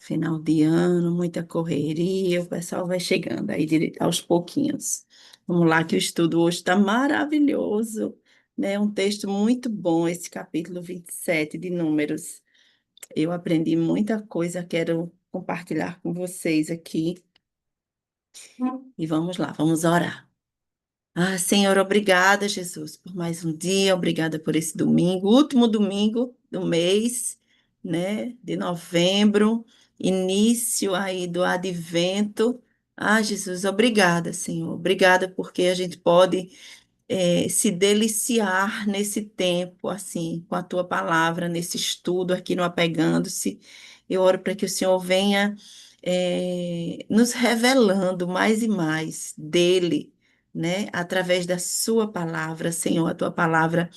Final de ano, muita correria, o pessoal vai chegando aí aos pouquinhos. Vamos lá, que o estudo hoje está maravilhoso, né? Um texto muito bom, esse capítulo 27 de Números. Eu aprendi muita coisa, quero compartilhar com vocês aqui. E vamos lá, vamos orar. Ah, Senhor, obrigada, Jesus, por mais um dia, obrigada por esse domingo, último domingo do mês, né, de novembro, início aí do advento. Ah, Jesus, obrigada, Senhor, obrigada porque a gente pode se deliciar nesse tempo, assim, com a tua palavra, nesse estudo aqui no Apegando-se. Eu oro para que o Senhor venha nos revelando mais e mais dele, né? Através da sua palavra, Senhor, a tua palavra,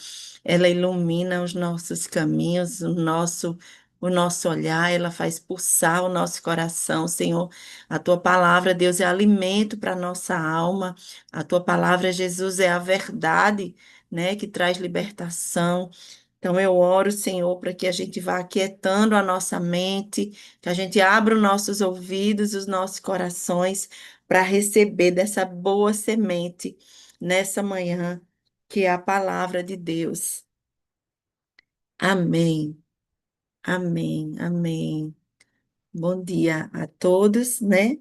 ela ilumina os nossos caminhos, o nosso olhar, ela faz pulsar o nosso coração, Senhor. A tua palavra, Deus, é alimento para a nossa alma. A tua palavra, Jesus, é a verdade, né, que traz libertação. Então, eu oro, Senhor, para que a gente vá aquietando a nossa mente, que a gente abra os nossos ouvidos, os nossos corações, para receber dessa boa semente nessa manhã, que é a palavra de Deus. Amém, amém, amém. Bom dia a todos, né?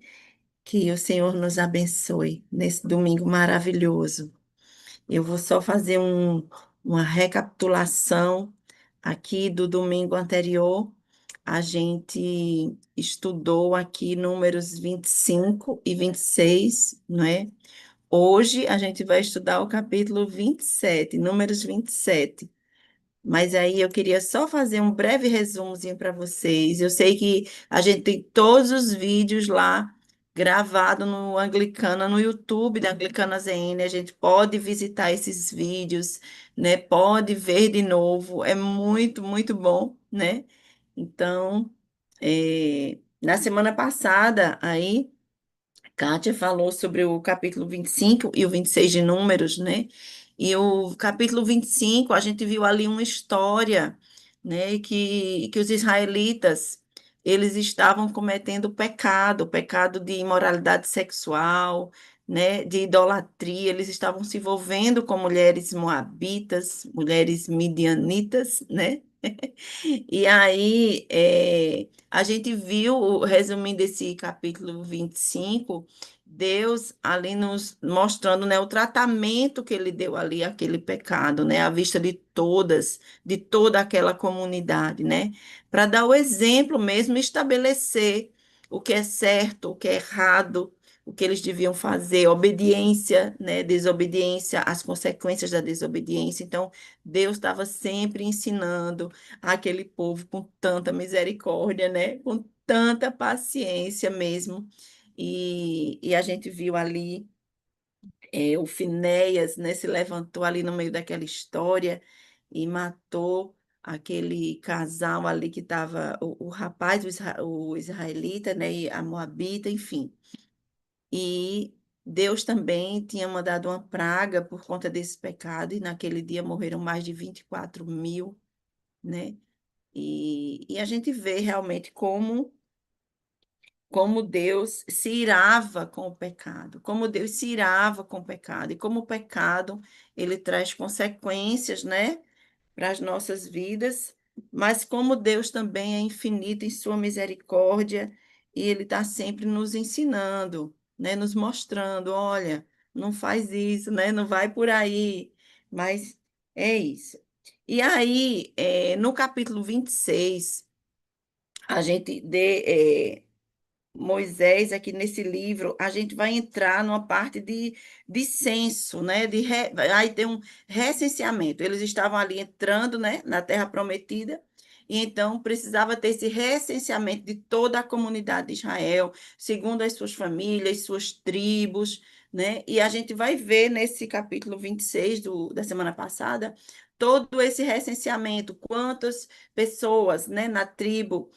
Que o Senhor nos abençoe nesse domingo maravilhoso. Eu vou só fazer uma recapitulação aqui do domingo anterior. A gente estudou aqui números 25 e 26, não é? Hoje a gente vai estudar o capítulo 27, números 27. Mas aí eu queria só fazer um breve resumozinho para vocês. Eu sei que a gente tem todos os vídeos lá gravados no Anglicana, no YouTube da Anglicana ZN. A gente pode visitar esses vídeos, né? Pode ver de novo. É muito, muito bom, né? Então, na semana passada, aí. Kátia falou sobre o capítulo 25 e o 26 de Números, né? E o capítulo 25 a gente viu ali uma história, né? Que os israelitas, eles estavam cometendo o pecado de imoralidade sexual, né? De idolatria. Eles estavam se envolvendo com mulheres moabitas, mulheres midianitas, né? E aí, a gente viu, resumindo esse capítulo 25, Deus ali nos mostrando, né, o tratamento que ele deu ali àquele pecado, né, à vista de todas, de toda aquela comunidade, né, para dar o exemplo mesmo, estabelecer o que é certo, o que é errado, o que eles deviam fazer, obediência, né, desobediência, as consequências da desobediência. Então, Deus estava sempre ensinando aquele povo com tanta misericórdia, né? Com tanta paciência mesmo. E a gente viu ali o Finéias, né? Se levantou ali no meio daquela história e matou aquele casal ali que estava, o rapaz, o israelita, né? E a moabita, enfim. E Deus também tinha mandado uma praga por conta desse pecado, e naquele dia morreram mais de 24.000, né? E a gente vê realmente como Deus se irava com o pecado, como Deus se irava com o pecado, e como o pecado ele traz consequências, né, para as nossas vidas, mas como Deus também é infinito em sua misericórdia, e Ele está sempre nos ensinando, né, nos mostrando, olha, não faz isso, né, não vai por aí, mas é isso. E aí, no capítulo 26 a gente Moisés, aqui nesse livro, a gente vai entrar numa parte de censo, né? Aí tem um recenseamento. Eles estavam ali entrando, né, na Terra Prometida, e então precisava ter esse recenseamento de toda a comunidade de Israel, segundo as suas famílias, suas tribos, né? E a gente vai ver nesse capítulo 26 da semana passada todo esse recenseamento, quantas pessoas, né, na tribo.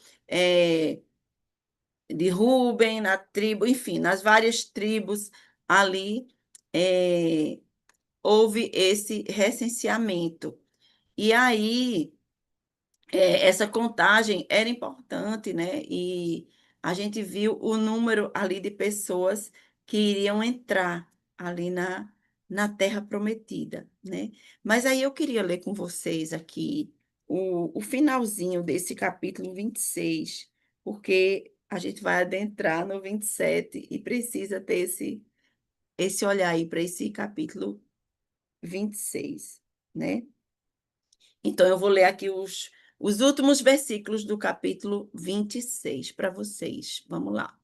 De Ruben, na tribo, enfim, nas várias tribos ali, é, houve esse recenseamento. E aí, essa contagem era importante, né? E a gente viu o número ali de pessoas que iriam entrar ali na Terra Prometida, né? Mas aí eu queria ler com vocês aqui o finalzinho desse capítulo 26, porque a gente vai adentrar no 27 e precisa ter esse olhar aí para esse capítulo 26, né? Então, eu vou ler aqui os últimos versículos do capítulo 26 para vocês. Vamos lá.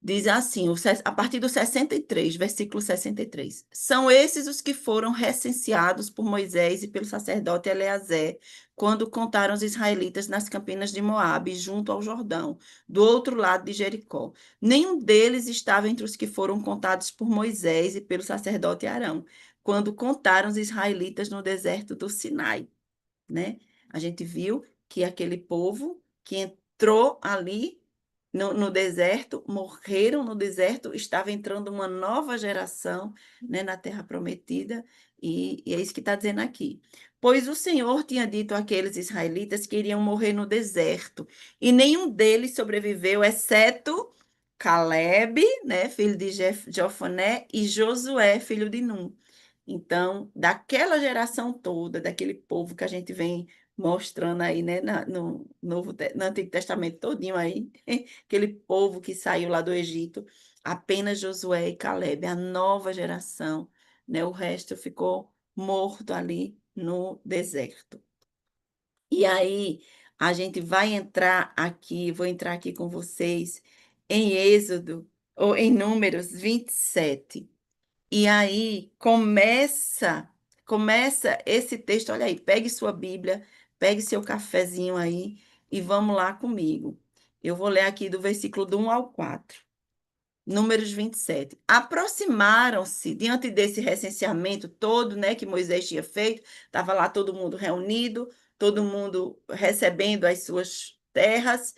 Diz assim, a partir do 63, versículo 63. São esses os que foram recenseados por Moisés e pelo sacerdote Eleazar, quando contaram os israelitas nas campinas de Moabe, junto ao Jordão, do outro lado de Jericó. Nenhum deles estava entre os que foram contados por Moisés e pelo sacerdote Arão, quando contaram os israelitas no deserto do Sinai, né? A gente viu que aquele povo que entrou ali no deserto, morreram no deserto, estava entrando uma nova geração, né, na Terra Prometida, e é isso que está dizendo aqui. Pois o Senhor tinha dito àqueles israelitas que iriam morrer no deserto, e nenhum deles sobreviveu, exceto Caleb, né, filho de Jofoné, e Josué, filho de Num. Então, daquela geração toda, daquele povo que a gente vem mostrando aí, né, no Antigo Testamento todinho aí, aquele povo que saiu lá do Egito, apenas Josué e Caleb, a nova geração, né, o resto ficou morto ali no deserto. E aí, a gente vai entrar aqui, vou entrar aqui com vocês em Êxodo, ou em Números 27. E aí começa esse texto, olha aí, pegue sua Bíblia, pegue seu cafezinho aí e vamos lá comigo. Eu vou ler aqui do versículo do 1 ao 4. Números 27. Aproximaram-se diante desse recenseamento todo, né, que Moisés tinha feito, estava lá todo mundo reunido, todo mundo recebendo as suas terras,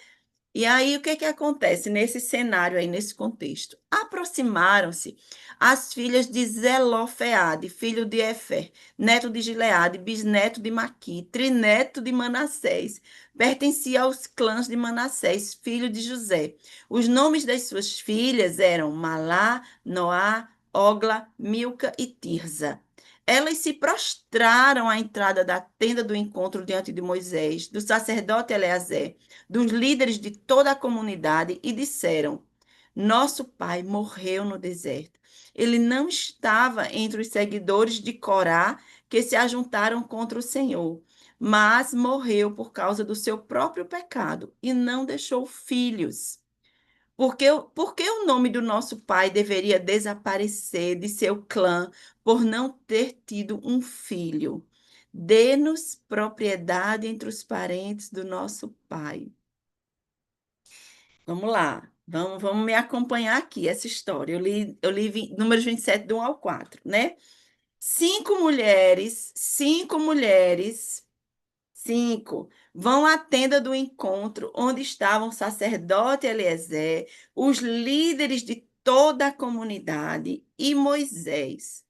e aí, o que que acontece nesse cenário aí, nesse contexto? Aproximaram-se as filhas de Zelofeade, filho de Efer, neto de Gileade, bisneto de Maqui, trineto de Manassés. Pertencia aos clãs de Manassés, filho de José. Os nomes das suas filhas eram Malá, Noá, Ogla, Milca e Tirza. Elas se prostraram à entrada da tenda do encontro diante de Moisés, do sacerdote Eleazar, dos líderes de toda a comunidade e disseram: Nosso pai morreu no deserto. Ele não estava entre os seguidores de Corá que se ajuntaram contra o Senhor, mas morreu por causa do seu próprio pecado e não deixou filhos. Porque o nome do nosso pai deveria desaparecer de seu clã por não ter tido um filho? Dê-nos propriedade entre os parentes do nosso pai. Vamos lá, vamos me acompanhar aqui essa história. Eu li números 27, do 1 ao 4, né? Cinco, vão à tenda do encontro, onde estavam o sacerdote Eliezer, os líderes de toda a comunidade e Moisés.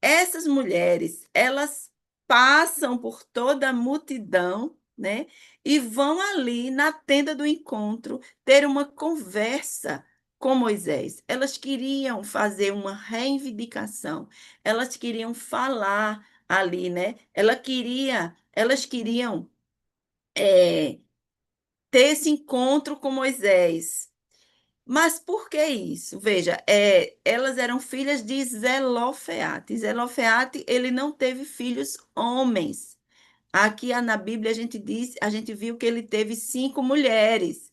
Essas mulheres, elas passam por toda a multidão, né? E vão ali na tenda do encontro ter uma conversa com Moisés. Elas queriam fazer uma reivindicação, elas queriam falar ali, né? Elas queriam ter esse encontro com Moisés. Mas por que isso? Veja, elas eram filhas de Zelofeate. Zelofeate, ele não teve filhos homens. Aqui na Bíblia a gente viu que ele teve 5 mulheres.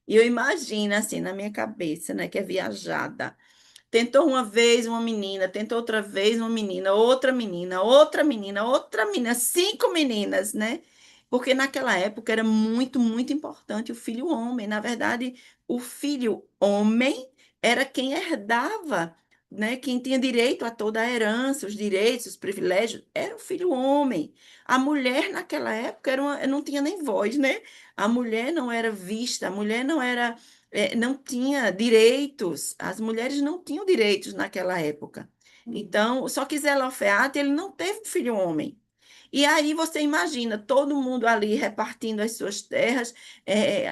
E eu imagino assim na minha cabeça, né, que é viajada. Tentou uma vez uma menina, tentou outra vez uma menina, outra menina, outra menina, outra menina, 5 meninas, né? Porque naquela época era muito, muito importante o filho homem. Na verdade, o filho homem era quem herdava, né? Quem tinha direito a toda a herança, os direitos, os privilégios, era o filho homem. A mulher naquela época não tinha nem voz, né? A mulher não era vista, a mulher não tinha direitos, as mulheres não tinham direitos naquela época. Então, só que Zelofeate, ele não teve filho homem. E aí você imagina todo mundo ali repartindo as suas terras,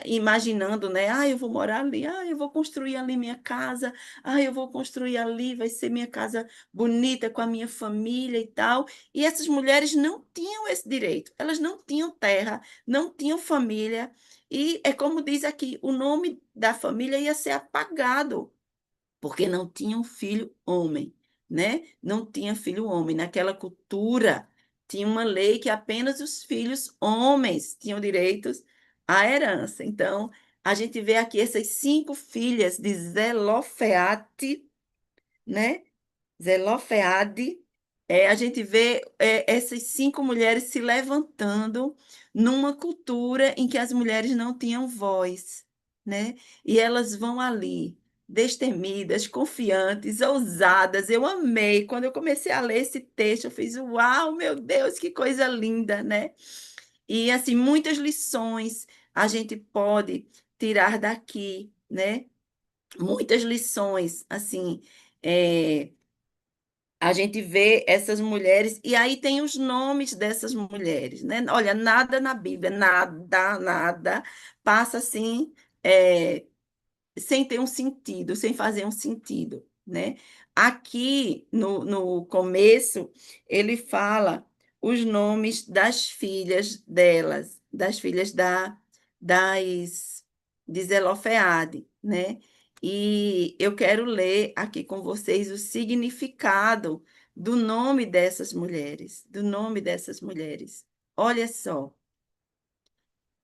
imaginando, né? Ah, eu vou morar ali, ah, eu vou construir ali minha casa, ah, eu vou construir ali, vai ser minha casa bonita com a minha família e tal. E essas mulheres não tinham esse direito, elas não tinham terra, não tinham família. E é como diz aqui, o nome da família ia ser apagado porque não tinha um filho homem, né? Não tinha filho homem. Naquela cultura, tinha uma lei que apenas os filhos homens tinham direitos à herança. Então, a gente vê aqui essas 5 filhas de Zelofeate, né? Zelofeade, a gente vê essas 5 mulheres se levantando numa cultura em que as mulheres não tinham voz, né? E elas vão ali, destemidas, confiantes, ousadas. Eu amei. Quando eu comecei a ler esse texto, eu fiz, uau, meu Deus, que coisa linda, né? E assim, muitas lições a gente pode tirar daqui, né? Muitas lições, assim, é, a gente vê essas mulheres, e aí tem os nomes dessas mulheres, né? Olha, nada na Bíblia, nada, nada, passa assim, é, sem ter um sentido, sem fazer um sentido, né? Aqui no começo, ele fala os nomes das filhas delas, das filhas das de Zelofeade, né? E eu quero ler aqui com vocês o significado do nome dessas mulheres, do nome dessas mulheres. Olha só,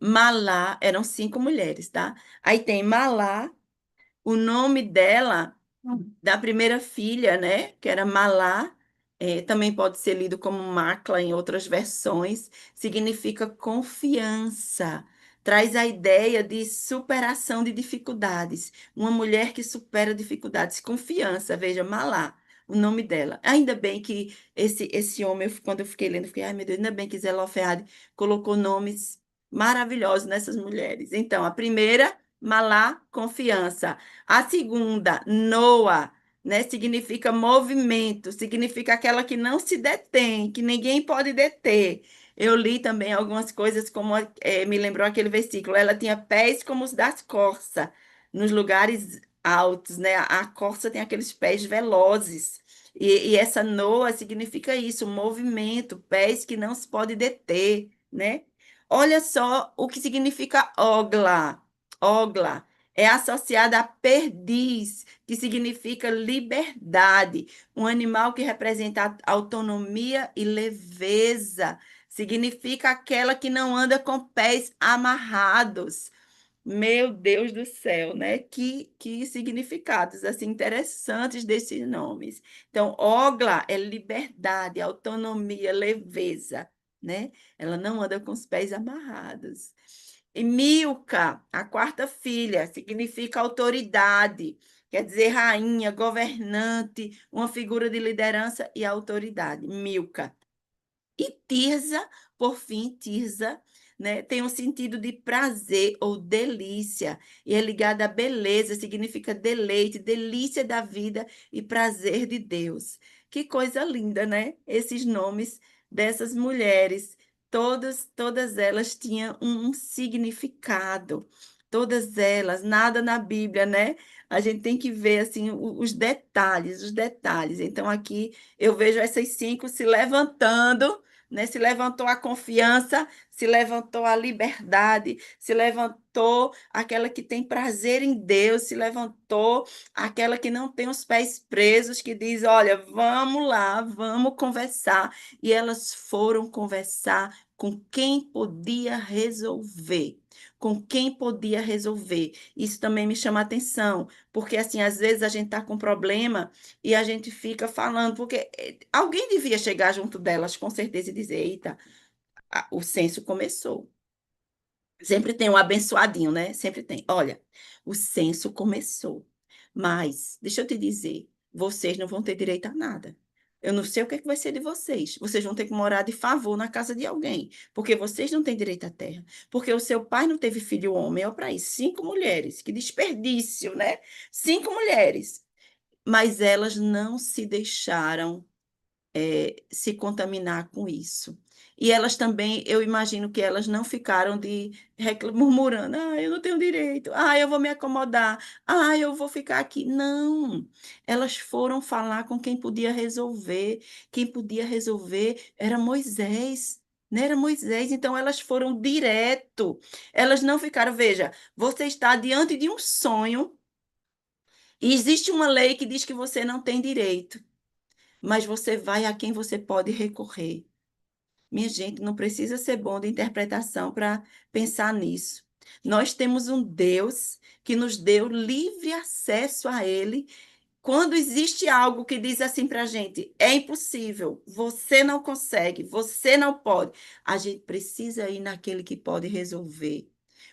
Malá, eram 5 mulheres, tá? Aí tem Malá, o nome dela, da primeira filha, né, que era Malá, também pode ser lido como Macla em outras versões, significa confiança. Traz a ideia de superação de dificuldades. Uma mulher que supera dificuldades, confiança. Veja, Malá, o nome dela. Ainda bem que esse homem, quando eu fiquei lendo, eu fiquei, ai meu Deus, ainda bem que Zelofeade colocou nomes maravilhosos nessas mulheres. Então, a primeira, Malá, confiança. A segunda, Noa, né, significa movimento, significa aquela que não se detém, que ninguém pode deter. Eu li também algumas coisas, como me lembrou aquele versículo, ela tinha pés como os das corças, nos lugares altos, né? A corça tem aqueles pés velozes. E essa Noa significa isso, movimento, pés que não se pode deter, né? Olha só o que significa ogla. Ogla é associada a perdiz, que significa liberdade, um animal que representa autonomia e leveza, significa aquela que não anda com pés amarrados. Meu Deus do céu, né? Que significados assim interessantes desses nomes. Então, Ogla é liberdade, autonomia, leveza, né? Ela não anda com os pés amarrados. E Milca, a quarta filha, significa autoridade, quer dizer rainha, governante, uma figura de liderança e autoridade. Milca. E Tirza, por fim, Tirza, né, tem um sentido de prazer ou delícia, e é ligada à beleza, significa deleite, delícia da vida e prazer de Deus. Que coisa linda, né? Esses nomes dessas mulheres, todas elas tinham um significado. Todas elas, nada na Bíblia, né? A gente tem que ver assim os detalhes, os detalhes. Então aqui eu vejo essas 5 se levantando, né? Se levantou a confiança, se levantou a liberdade, se levantou aquela que tem prazer em Deus, se levantou aquela que não tem os pés presos, que diz: Olha, vamos lá, vamos conversar. E elas foram conversar com quem podia resolver. Com quem podia resolver. Isso também me chama a atenção, porque assim, às vezes a gente está com problema e a gente fica falando, porque alguém devia chegar junto delas, com certeza, e dizer: Eita, o censo começou. Sempre tem um abençoadinho, né? Sempre tem. Olha, o censo começou, mas deixa eu te dizer, vocês não vão ter direito a nada. Eu não sei o que é que vai ser de vocês. Vocês vão ter que morar de favor na casa de alguém, porque vocês não têm direito à terra. Porque o seu pai não teve filho homem. Olha para isso, 5 mulheres. Que desperdício, né? 5 mulheres. Mas elas não se deixaram se contaminar com isso. E elas também, eu imagino que elas não ficaram de murmurando, ah, eu não tenho direito, ah, eu vou me acomodar, ah, eu vou ficar aqui. Não, elas foram falar com quem podia resolver. Quem podia resolver era Moisés. Né? Era Moisés, então elas foram direto. Elas não ficaram, veja, você está diante de um sonho e existe uma lei que diz que você não tem direito, mas você vai a quem você pode recorrer. Minha gente, não precisa ser bom de interpretação para pensar nisso. Nós temos um Deus que nos deu livre acesso a Ele quando existe algo que diz assim para a gente, é impossível, você não consegue, você não pode, a gente precisa ir naquele que pode resolver.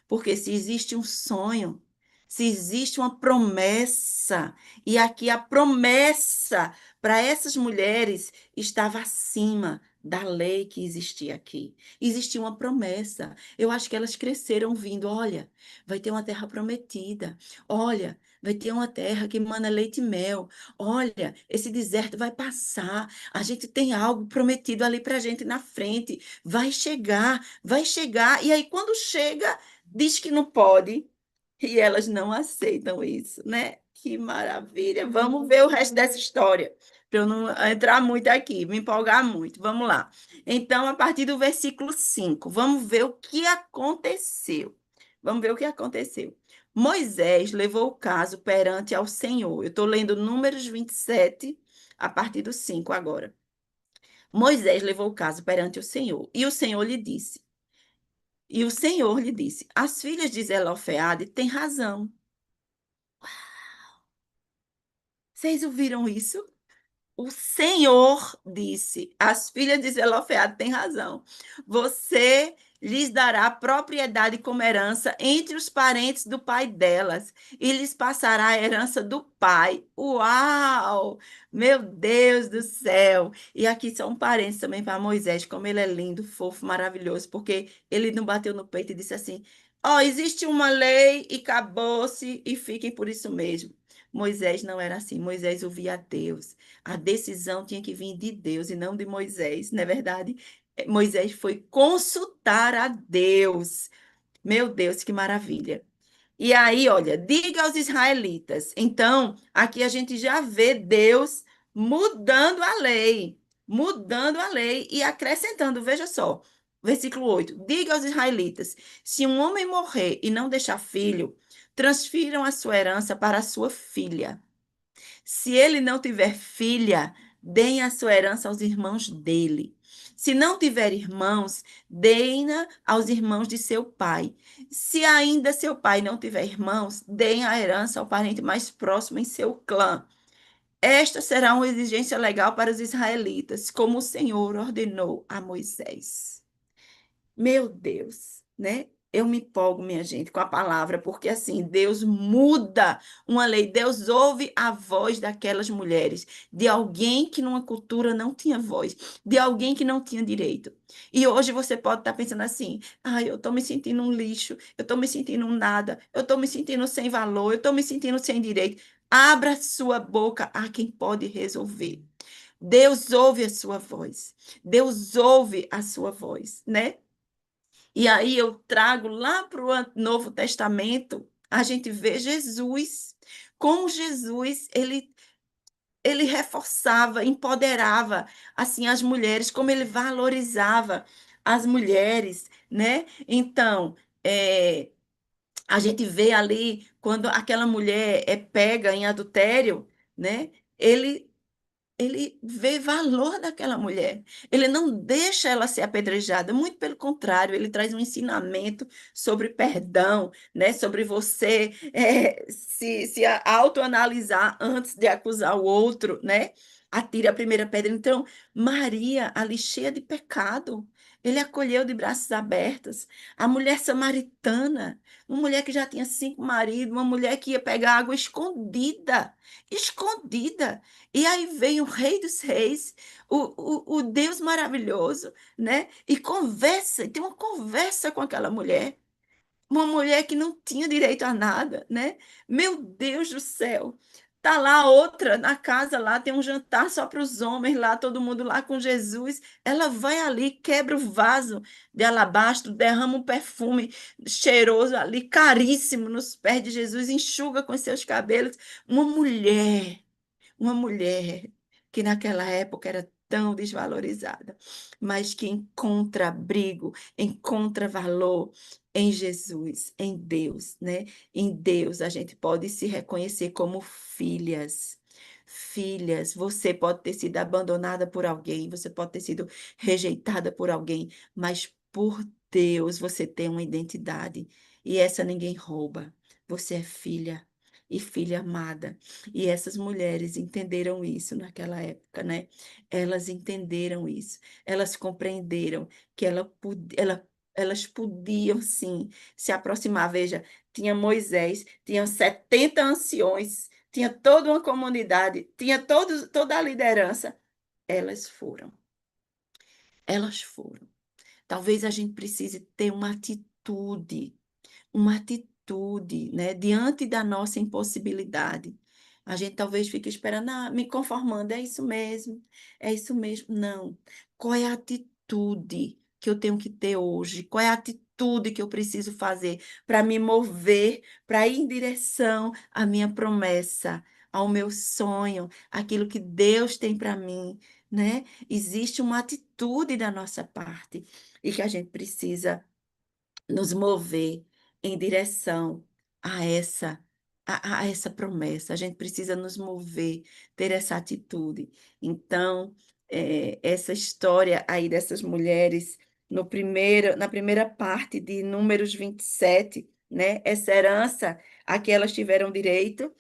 Porque se existe um sonho, se existe uma promessa, e aqui a promessa para essas mulheres estava acima da lei que existia aqui. Existia uma promessa. Eu acho que elas cresceram vindo, olha, vai ter uma terra prometida. Olha, vai ter uma terra que mana leite e mel. Olha, esse deserto vai passar. A gente tem algo prometido ali para a gente na frente. Vai chegar, vai chegar. E aí, quando chega, diz que não pode. E elas não aceitam isso, né? Que maravilha. Vamos ver o resto dessa história. Para eu não entrar muito aqui, me empolgar muito. Vamos lá. Então, a partir do versículo 5, vamos ver o que aconteceu. Vamos ver o que aconteceu. Moisés levou o caso perante ao Senhor. Eu estou lendo Números 27, a partir do 5 agora. Moisés levou o caso perante o Senhor, e o Senhor lhe disse: as filhas de Zelofeade têm razão. Vocês ouviram isso? O Senhor disse: as filhas de Zelofeade têm razão. Você lhes dará propriedade como herança entre os parentes do pai delas, e lhes passará a herança do pai. Uau! Meu Deus do céu! E aqui são parentes também para Moisés, como ele é lindo, fofo, maravilhoso, porque ele não bateu no peito e disse assim: ó, oh, existe uma lei e acabou-se, e fiquem por isso mesmo. Moisés não era assim. Moisés ouvia a Deus. A decisão tinha que vir de Deus e não de Moisés, não é verdade? Moisés foi consultar a Deus. Meu Deus, que maravilha. E aí, olha, diga aos israelitas. Então, aqui a gente já vê Deus mudando a lei e acrescentando, veja só, versículo 8. Diga aos israelitas: se um homem morrer e não deixar filho, transfiram a sua herança para a sua filha. Se ele não tiver filha, deem a sua herança aos irmãos dele. Se não tiver irmãos, deem-na aos irmãos de seu pai. Se ainda seu pai não tiver irmãos, deem a herança ao parente mais próximo em seu clã. Esta será uma exigência legal para os israelitas, como o Senhor ordenou a Moisés. Meu Deus, né? Eu me empolgo, minha gente, com a palavra, porque assim, Deus muda uma lei, Deus ouve a voz daquelas mulheres, de alguém que numa cultura não tinha voz, de alguém que não tinha direito. E hoje você pode estar pensando assim: ai, eu estou me sentindo um lixo, eu estou me sentindo um nada, eu estou me sentindo sem valor, eu estou me sentindo sem direito. Abra sua boca a quem pode resolver. Deus ouve a sua voz. Deus ouve a sua voz, né? E aí eu trago lá para o Novo Testamento, a gente vê Jesus, como Jesus, ele reforçava, empoderava assim as mulheres, como ele valorizava as mulheres, né? Então, a gente vê ali quando aquela mulher é pega em adultério, né? Ele vê valor daquela mulher. Ele não deixa ela ser apedrejada, muito pelo contrário, ele traz um ensinamento sobre perdão, né? Sobre você se autoanalisar antes de acusar o outro, né? Atire a primeira pedra. Então, Maria, ali cheia de pecado, ele acolheu de braços abertos. A mulher samaritana, uma mulher que já tinha 5 maridos, uma mulher que ia pegar água escondida, escondida. E aí vem o Rei dos Reis, o Deus maravilhoso, né? E conversa, e tem uma conversa com aquela mulher, uma mulher que não tinha direito a nada, né? Meu Deus do céu. Tá lá outra na casa, lá tem um jantar só para os homens, lá todo mundo lá com Jesus. Ela vai ali, quebra o vaso de alabastro, derrama um perfume cheiroso ali, caríssimo, nos pés de Jesus, enxuga com seus cabelos. Uma mulher uma mulher que naquela época era tão desvalorizada, mas que encontra abrigo, encontra valor em Jesus, em Deus, né? Em Deus a gente pode se reconhecer como filhas. Filhas, você pode ter sido abandonada por alguém, você pode ter sido rejeitada por alguém, mas por Deus você tem uma identidade e essa ninguém rouba. Você é filha e filha amada. E essas mulheres entenderam isso naquela época, né? Elas entenderam isso, elas compreenderam que elas podiam sim se aproximar. Veja, tinha Moisés, tinha 70 anciões, tinha toda uma comunidade, tinha toda a liderança. Elas foram, elas foram. Talvez a gente precise ter uma atitude, né, diante da nossa impossibilidade. A gente talvez fique esperando, me conformando, é isso mesmo. Não. Qual é a atitude que eu tenho que ter hoje? Qual é a atitude que eu preciso fazer para me mover, para ir em direção à minha promessa, ao meu sonho, aquilo que Deus tem para mim, né? Existe uma atitude da nossa parte e que a gente precisa nos mover em direção a essa promessa. A gente precisa nos mover, ter essa atitude. Então, essa história aí dessas mulheres, na primeira parte de Números 27, né? Essa herança a que elas tiveram direito,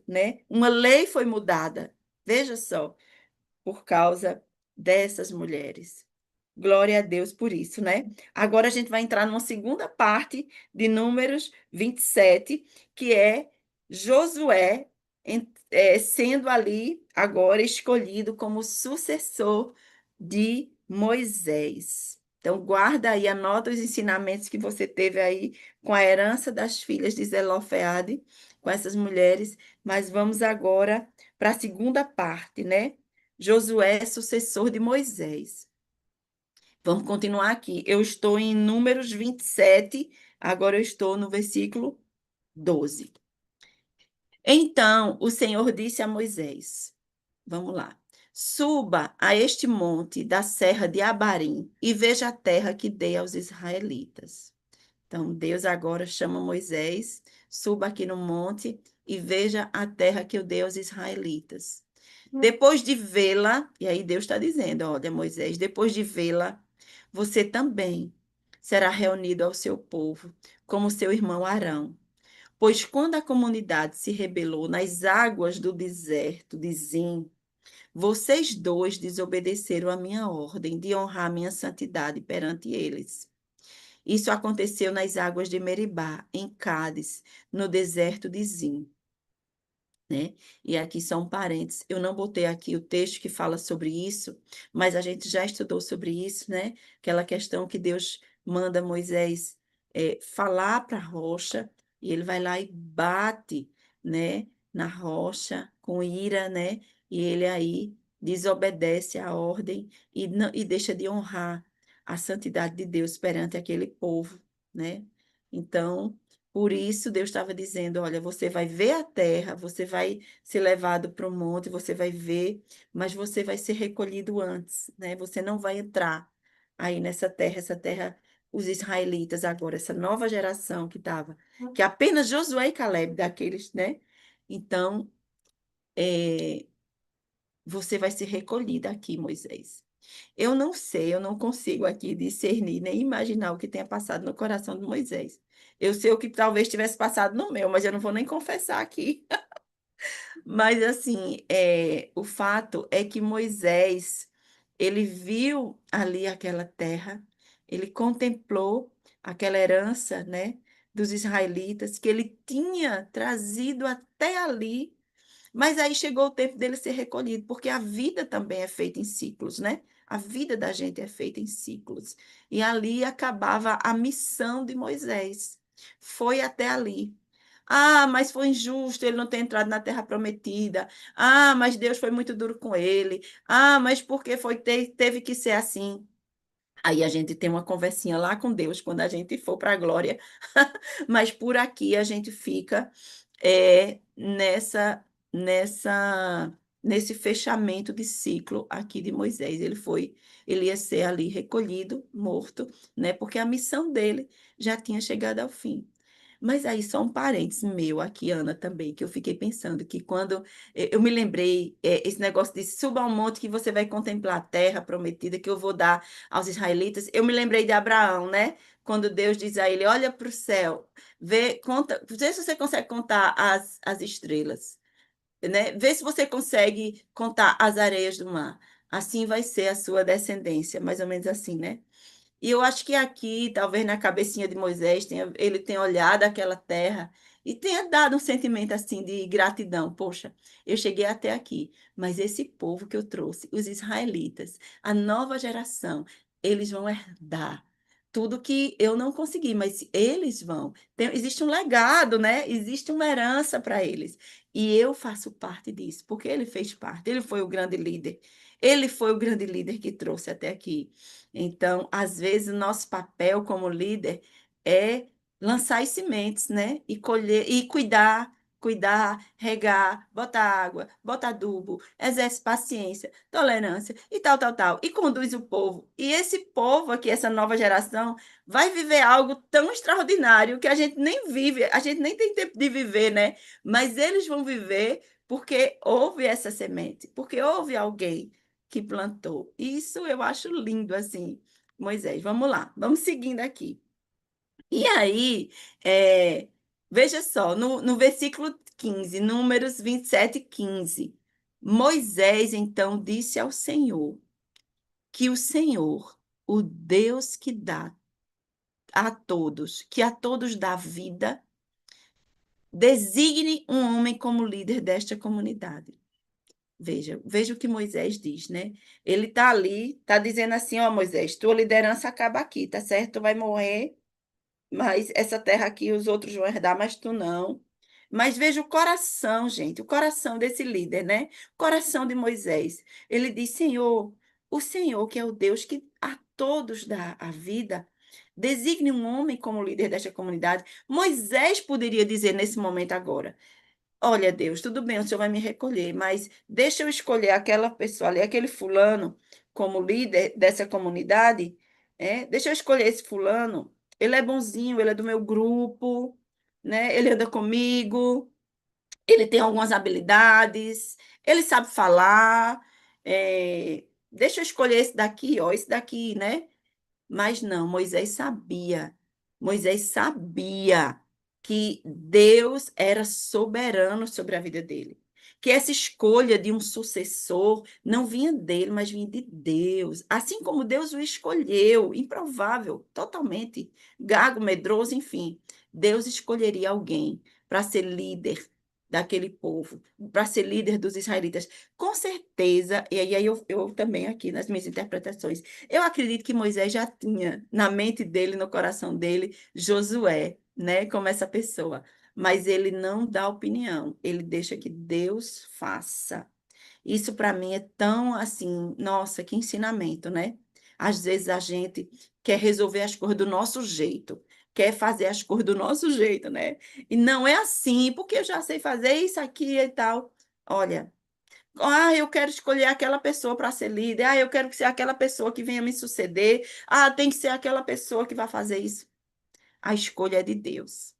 né? Uma lei foi mudada. Veja só, por causa dessas mulheres. Glória a Deus por isso, né? Agora a gente vai entrar numa segunda parte de Números 27, que é Josué sendo ali agora escolhido como sucessor de Moisés. Então, guarda aí, anota os ensinamentos que você teve aí com a herança das filhas de Zelofeade, com essas mulheres, mas vamos agora para a segunda parte, né? Josué, sucessor de Moisés. Vamos continuar aqui. Eu estou em Números 27, agora eu estou no versículo 12. Então o Senhor disse a Moisés: vamos lá. Suba a este monte da serra de Abarim e veja a terra que dei aos israelitas. Então Deus agora chama Moisés: suba aqui no monte e veja a terra que eu dei aos israelitas. Depois de vê-la, e aí Deus está dizendo, olha, Moisés, depois de vê-la, você também será reunido ao seu povo, como seu irmão Arão. Pois quando a comunidade se rebelou nas águas do deserto de Zim, vocês dois desobedeceram a minha ordem de honrar minha santidade perante eles. Isso aconteceu nas águas de Meribá, em Cádiz, no deserto de Zim, né? E aqui são um parênteses. Eu não botei aqui o texto que fala sobre isso, mas a gente já estudou sobre isso, né? Aquela questão que Deus manda Moisés falar para a rocha e ele vai lá e bate, né? Na rocha com ira, né? E ele aí desobedece a ordem e deixa de honrar a santidade de Deus perante aquele povo, né? Então, por isso, Deus estava dizendo: olha, você vai ver a terra, você vai ser levado para o monte, você vai ver, mas você vai ser recolhido antes, né? Você não vai entrar aí nessa terra, essa terra, os israelitas agora, essa nova geração que estava, que é apenas Josué e Caleb, daqueles, né? Então, é, você vai ser recolhida aqui, Moisés. Eu não sei, eu não consigo aqui discernir nem imaginar o que tenha passado no coração de Moisés. Eu sei o que talvez tivesse passado no meu, mas eu não vou nem confessar aqui. Mas assim, o fato é que Moisés, ele viu ali aquela terra, ele contemplou aquela herança, né, dos israelitas que ele tinha trazido até ali, mas aí chegou o tempo dele ser recolhido, porque a vida também é feita em ciclos, né? A vida da gente é feita em ciclos. E ali acabava a missão de Moisés. Foi até ali. Ah, mas foi injusto ele não ter entrado na terra prometida. Ah, mas Deus foi muito duro com ele. Ah, mas porque teve que ser assim. Aí a gente tem uma conversinha lá com Deus quando a gente for para a glória. Mas por aqui a gente fica nesse fechamento de ciclo aqui de Moisés. Ele ia ser ali recolhido, morto, né? Porque a missão dele já tinha chegado ao fim. Mas aí só um parênteses meu aqui, Ana, também, que eu fiquei pensando que quando eu me lembrei esse negócio de suba ao monte que você vai contemplar a terra prometida que eu vou dar aos israelitas, eu me lembrei de Abraão, né? Quando Deus diz a ele, olha para o céu, vê se você consegue contar as estrelas, né? Vê se você consegue contar as areias do mar. Assim vai ser a sua descendência, mais ou menos assim, né? E eu acho que aqui, talvez na cabecinha de Moisés, ele tenha olhado aquela terra e tenha dado um sentimento assim de gratidão. Poxa, eu cheguei até aqui, mas esse povo que eu trouxe, os israelitas, a nova geração, eles vão herdar tudo que eu não consegui, mas eles vão. Existe um legado, né? Existe uma herança para eles. E eu faço parte disso, porque ele fez parte, ele foi o grande líder. Ele foi o grande líder que trouxe até aqui. Então, às vezes, o nosso papel como líder é lançar as sementes, né? E colher, e cuidar, regar, botar água, botar adubo, exerce paciência, tolerância e tal, tal, tal. E conduz o povo. E esse povo aqui, essa nova geração, vai viver algo tão extraordinário que a gente nem vive, a gente nem tem tempo de viver, né? Mas eles vão viver porque houve essa semente, porque houve alguém que plantou. Isso eu acho lindo, assim, Moisés. Vamos lá, vamos seguindo aqui. E aí, veja só, no versículo 15, Números 27:15, Moisés então disse ao Senhor que o Senhor, o Deus que dá a todos, que a todos dá vida, designe um homem como líder desta comunidade. Veja o que Moisés diz, né? Ele tá ali, tá dizendo assim, ó, Moisés, tua liderança acaba aqui, tá certo? Tu vai morrer, mas essa terra aqui os outros vão herdar, mas tu não. Mas veja o coração, gente, o coração desse líder, né? O coração de Moisés. Ele diz, Senhor, o Senhor, que é o Deus que a todos dá a vida, designe um homem como líder desta comunidade. Moisés poderia dizer nesse momento agora, olha, Deus, tudo bem, o senhor vai me recolher, mas deixa eu escolher aquela pessoa ali, aquele fulano, como líder dessa comunidade, deixa eu escolher esse fulano. Ele é bonzinho, ele é do meu grupo, né? Ele anda comigo, ele tem algumas habilidades, ele sabe falar. Deixa eu escolher esse daqui, ó, esse daqui, né? Mas não, Moisés sabia que Deus era soberano sobre a vida dele. Que essa escolha de um sucessor não vinha dele, mas vinha de Deus. Assim como Deus o escolheu, improvável, totalmente, gago, medroso, enfim. Deus escolheria alguém para ser líder daquele povo, para ser líder dos israelitas. Com certeza, e aí eu também aqui nas minhas interpretações, eu acredito que Moisés já tinha na mente dele, no coração dele, Josué, né, como essa pessoa. Mas ele não dá opinião, ele deixa que Deus faça. Isso para mim é tão assim, nossa, que ensinamento, né? Às vezes a gente quer resolver as coisas do nosso jeito, quer fazer as coisas do nosso jeito, né? E não é assim, porque eu já sei fazer isso aqui e tal. Olha, eu quero escolher aquela pessoa para ser líder. Eu quero que seja aquela pessoa que venha me suceder. Tem que ser aquela pessoa que vai fazer isso. A escolha é de Deus.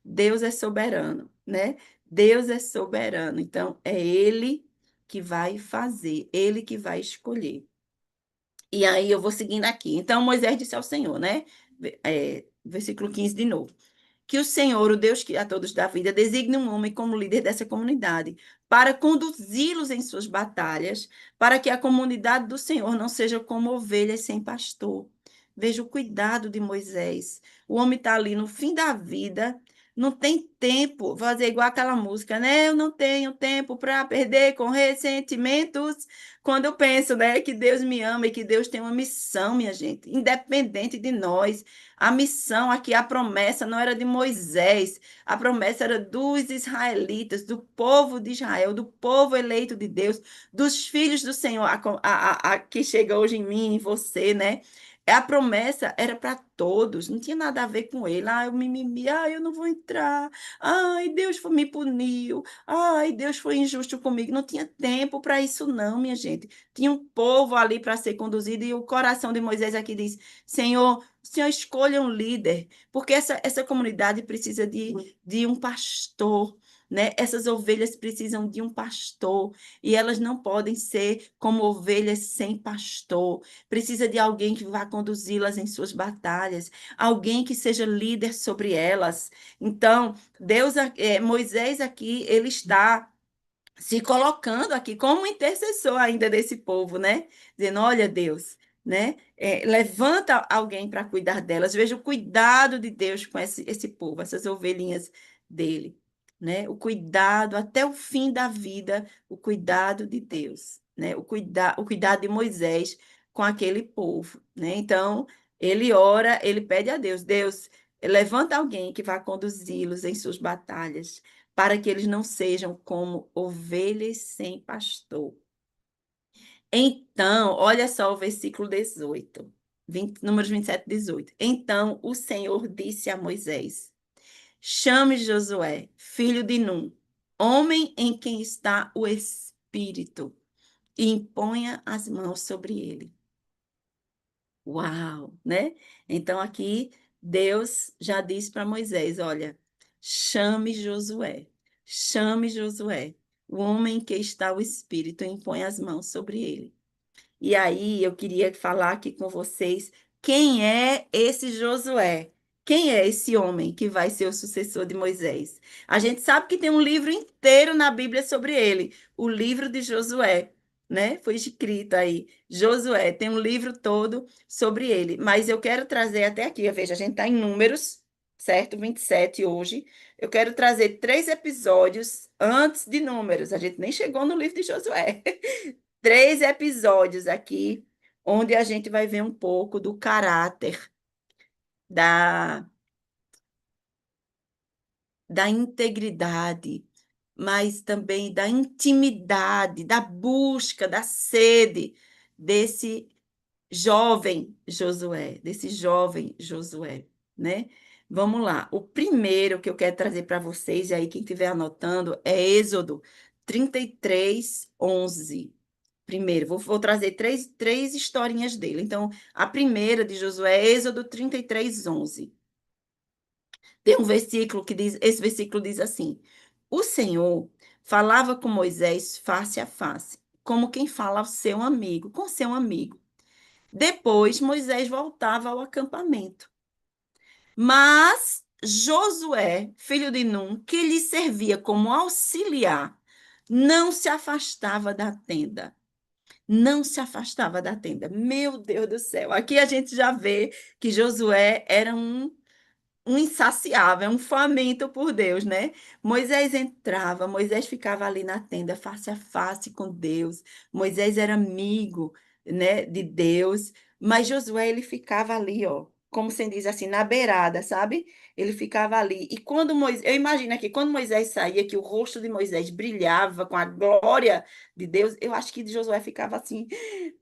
Deus é soberano, né? Deus é soberano. Então, é Ele que vai fazer, Ele que vai escolher. E aí eu vou seguindo aqui. Então, Moisés disse ao Senhor, né? Versículo 15 de novo que o Senhor, o Deus que a todos dá vida, designe um homem como líder dessa comunidade, para conduzi-los em suas batalhas, para que a comunidade do Senhor não seja como ovelhas sem pastor. Veja o cuidado de Moisés. O homem está ali no fim da vida, não tem tempo, fazer igual aquela música, né? Eu não tenho tempo para perder com ressentimentos. Quando eu penso, né, que Deus me ama e que Deus tem uma missão, minha gente, independente de nós. A missão aqui, a promessa não era de Moisés, a promessa era dos israelitas, do povo de Israel, do povo eleito de Deus, dos filhos do Senhor, que chega hoje em mim, em você, né? A promessa era para todos, não tinha nada a ver com ele. Ah, eu mimimi, ah, eu não vou entrar. Ai, me puniu. Ai, Deus foi injusto comigo. Não tinha tempo para isso, não, minha gente. Tinha um povo ali para ser conduzido, e o coração de Moisés aqui diz: Senhor, o Senhor escolha um líder, porque essa comunidade precisa de um pastor. Né? Essas ovelhas precisam de um pastor e elas não podem ser como ovelhas sem pastor. Precisa de alguém que vá conduzi-las em suas batalhas, alguém que seja líder sobre elas. Então, Moisés aqui, ele está se colocando aqui como intercessor ainda desse povo, né? Dizendo, olha, Deus, né? Levanta alguém para cuidar delas. Veja o cuidado de Deus com esse povo, essas ovelhinhas dele, né? O cuidado até o fim da vida, o cuidado de Deus, né? O cuidado de Moisés com aquele povo, né? Então, ele ora, ele pede a Deus, Deus, levanta alguém que vá conduzi-los em suas batalhas para que eles não sejam como ovelhas sem pastor. Então, olha só o versículo 18, números 27 e 18. Então o Senhor disse a Moisés: chame Josué, filho de Num, homem em quem está o Espírito, e imponha as mãos sobre ele. Uau, né? Então aqui Deus já disse para Moisés, olha, chame Josué, o homem que está o Espírito, e impõe as mãos sobre ele. E aí eu queria falar aqui com vocês quem é esse Josué? Quem é esse homem que vai ser o sucessor de Moisés? A gente sabe que tem um livro inteiro na Bíblia sobre ele, o livro de Josué, né? Foi escrito aí, Josué, tem um livro todo sobre ele. Mas eu quero trazer até aqui, veja, a gente está em Números, certo? 27 hoje. Eu quero trazer 3 episódios antes de Números. A gente nem chegou no livro de Josué. 3 episódios aqui, onde a gente vai ver um pouco do caráter, da, da integridade, mas também da intimidade, da busca, da sede desse jovem Josué, né? Vamos lá. O primeiro que eu quero trazer para vocês, e aí quem estiver anotando, é Êxodo 33:11. Primeiro, vou trazer três historinhas dele. Então, a primeira de Josué é Êxodo 33:11. Tem um versículo que diz, esse versículo diz assim: o Senhor falava com Moisés face a face, como quem fala ao seu amigo, com seu amigo. Depois, Moisés voltava ao acampamento. Mas Josué, filho de Num, que lhe servia como auxiliar, não se afastava da tenda. Não se afastava da tenda. Meu Deus do céu. Aqui a gente já vê que Josué era um insaciável, um faminto por Deus, né? Moisés entrava, Moisés ficava ali na tenda, face a face com Deus. Moisés era amigo, né, de Deus, mas Josué ele ficava ali, ó, como se diz assim, na beirada, sabe? Ele ficava ali. E quando Moisés, eu imagino que quando Moisés saía, que o rosto de Moisés brilhava com a glória de Deus, eu acho que Josué ficava assim,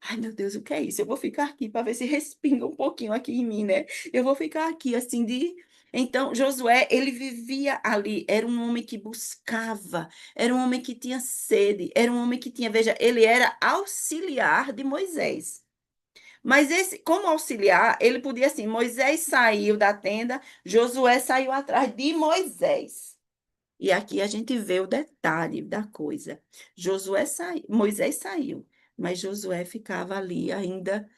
ai meu Deus, o que é isso? Eu vou ficar aqui para ver se respinga um pouquinho aqui em mim, né? Eu vou ficar aqui assim de então, Josué, ele vivia ali, era um homem que buscava, era um homem que tinha sede, era um homem que tinha, veja, ele era auxiliar de Moisés. Mas esse, como auxiliar, ele podia assim, Moisés saiu da tenda, Josué saiu atrás de Moisés. E aqui a gente vê o detalhe da coisa. Moisés saiu, mas Josué ficava ali ainda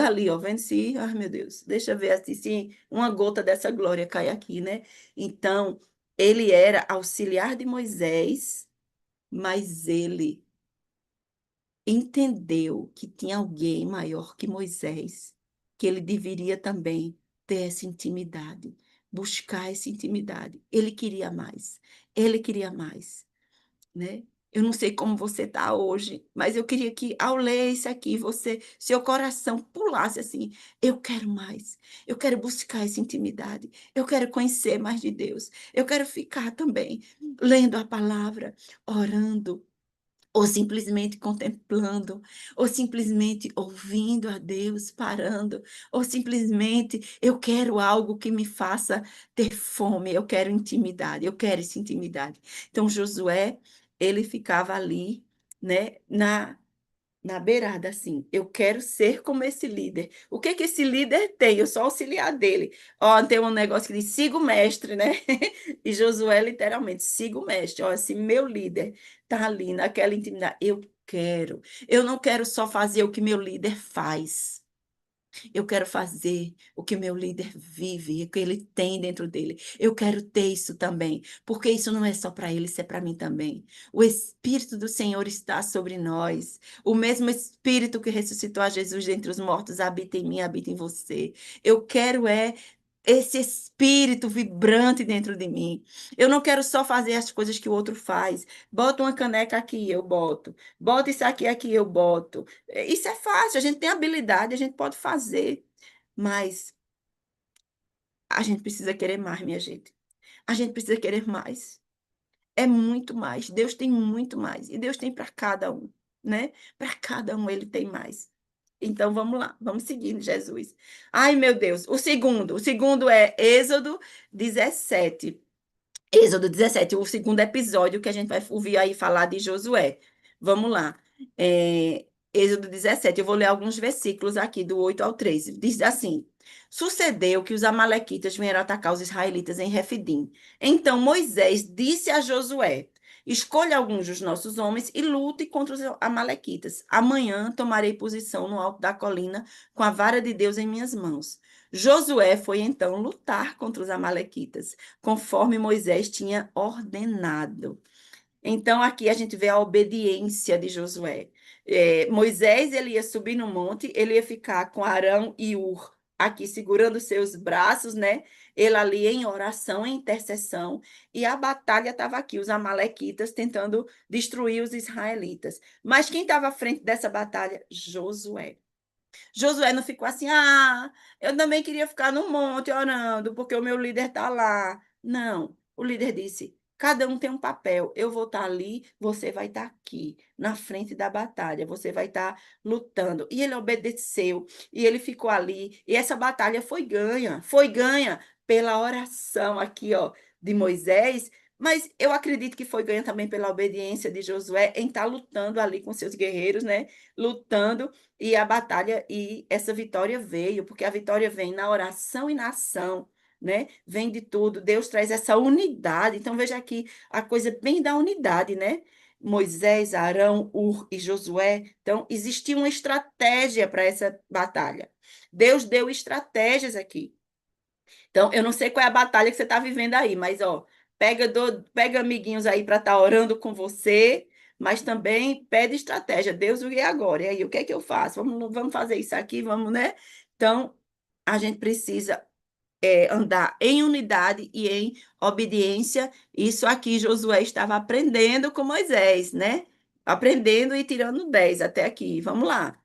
ali, ó, vendo se, ai meu Deus, deixa eu ver assim, se uma gota dessa glória cai aqui, né? Então, ele era auxiliar de Moisés, mas ele entendeu que tinha alguém maior que Moisés, que ele deveria também ter essa intimidade. buscar essa intimidade. Ele queria mais. Ele queria mais, né? Eu não sei como você está hoje, mas eu queria que, ao ler isso aqui, seu coração pulasse assim: eu quero mais, eu quero buscar essa intimidade, eu quero conhecer mais de Deus, eu quero ficar também lendo a palavra, orando, ou simplesmente contemplando, ou simplesmente ouvindo a Deus, parando, ou simplesmente eu quero algo que me faça ter fome, eu quero intimidade, eu quero essa intimidade. Então Josué, ele ficava ali, né, na beirada, assim, eu quero ser como esse líder. O que que esse líder tem? Eu sou auxiliar dele. Ó, tem um negócio que diz, siga o mestre, né? E Josué, literalmente, siga o mestre. Ó, se meu líder tá ali naquela intimidade, eu quero. Eu não quero só fazer o que meu líder faz. Eu quero fazer o que meu líder vive, o que ele tem dentro dele. Eu quero ter isso também, porque isso não é só para ele, isso é para mim também. O Espírito do Senhor está sobre nós. O mesmo Espírito que ressuscitou a Jesus dentre os mortos habita em mim, habita em você. Eu quero esse espírito vibrante dentro de mim. Eu não quero só fazer as coisas que o outro faz. Bota uma caneca aqui, eu boto. Bota isso aqui, eu boto. Isso é fácil, a gente tem habilidade, a gente pode fazer, mas a gente precisa querer mais, minha gente. A gente precisa querer mais. É muito mais. Deus tem muito mais. E Deus tem para cada um, né? Para cada um ele tem mais. Então vamos lá, vamos seguindo, Jesus. Ai, meu Deus. O segundo é Êxodo 17. Êxodo 17, o segundo episódio que a gente vai ouvir aí falar de Josué. Vamos lá. É, Êxodo 17, eu vou ler alguns versículos aqui, do 8 ao 13. Diz assim: Sucedeu que os amalequitas vieram atacar os israelitas em Refidim. Então Moisés disse a Josué: Escolha alguns dos nossos homens e lute contra os amalequitas. Amanhã tomarei posição no alto da colina com a vara de Deus em minhas mãos. Josué foi então lutar contra os amalequitas conforme Moisés tinha ordenado. Então, aqui a gente vê a obediência de Josué. Moisés, ele ia subir no monte, ele ia ficar com Arão e Ur aqui segurando seus braços, né? Ele ali em oração, em intercessão, e a batalha estava aqui, os amalequitas tentando destruir os israelitas. Mas quem estava à frente dessa batalha? Josué. Josué não ficou assim, eu também queria ficar no monte orando, porque o meu líder está lá. Não, o líder disse, cada um tem um papel. Eu vou estar ali, você vai estar aqui, na frente da batalha, você vai estar lutando. E ele obedeceu, e ele ficou ali, e essa batalha foi ganha pela oração aqui, ó, de Moisés, mas eu acredito que foi ganha também pela obediência de Josué em estar lutando ali com seus guerreiros, né? Lutando e a batalha e essa vitória veio, porque a vitória vem na oração e na ação, né? Vem de tudo. Deus traz essa unidade. Então veja aqui a coisa bem da unidade, né? Moisés, Arão, Ur e Josué. Então existia uma estratégia para essa batalha. Deus deu estratégias aqui. Então, eu não sei qual é a batalha que você está vivendo aí, mas ó, pega amiguinhos aí para estar orando com você, mas também pede estratégia. Deus, o que é agora? E aí, o que é que eu faço? Vamos fazer isso aqui, vamos, né? Então, a gente precisa andar em unidade e em obediência. Isso aqui Josué estava aprendendo com Moisés, né? Aprendendo e tirando 10 até aqui. Vamos lá.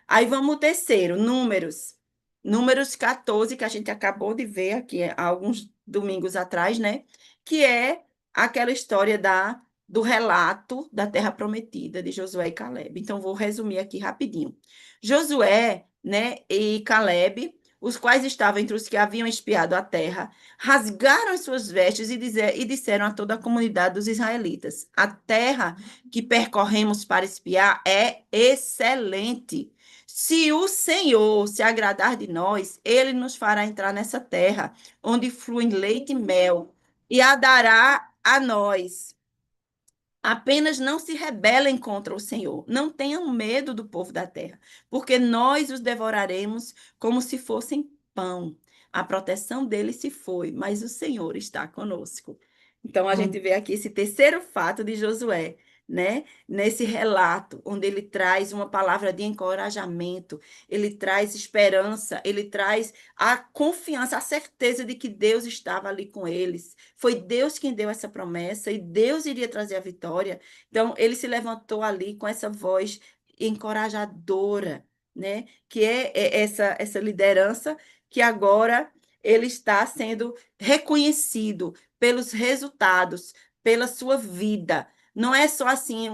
Aí vamos o terceiro, Números. Números 14, que a gente acabou de ver aqui há alguns domingos atrás, né? Que é aquela história do relato da terra prometida de Josué e Caleb. Então, vou resumir aqui rapidinho. Josué, né, e Caleb, os quais estavam entre os que haviam espiado a terra, rasgaram as suas vestes e disseram a toda a comunidade dos israelitas: A terra que percorremos para espiar é excelente. Se o Senhor se agradar de nós, ele nos fará entrar nessa terra, onde fluem leite e mel, e a dará a nós. Apenas não se rebelem contra o Senhor. Não tenham medo do povo da terra, porque nós os devoraremos como se fossem pão. A proteção deles se foi, mas o Senhor está conosco. Então a gente vê aqui esse terceiro fato de Josué. né? Nesse relato, onde ele traz uma palavra de encorajamento, ele traz esperança, ele traz a confiança, a certeza de que Deus estava ali com eles. Foi Deus quem deu essa promessa e Deus iria trazer a vitória. Então, ele se levantou ali com essa voz encorajadora, né? Que é essa liderança que agora ele está sendo reconhecido pelos resultados, pela sua vida. Não é só assim,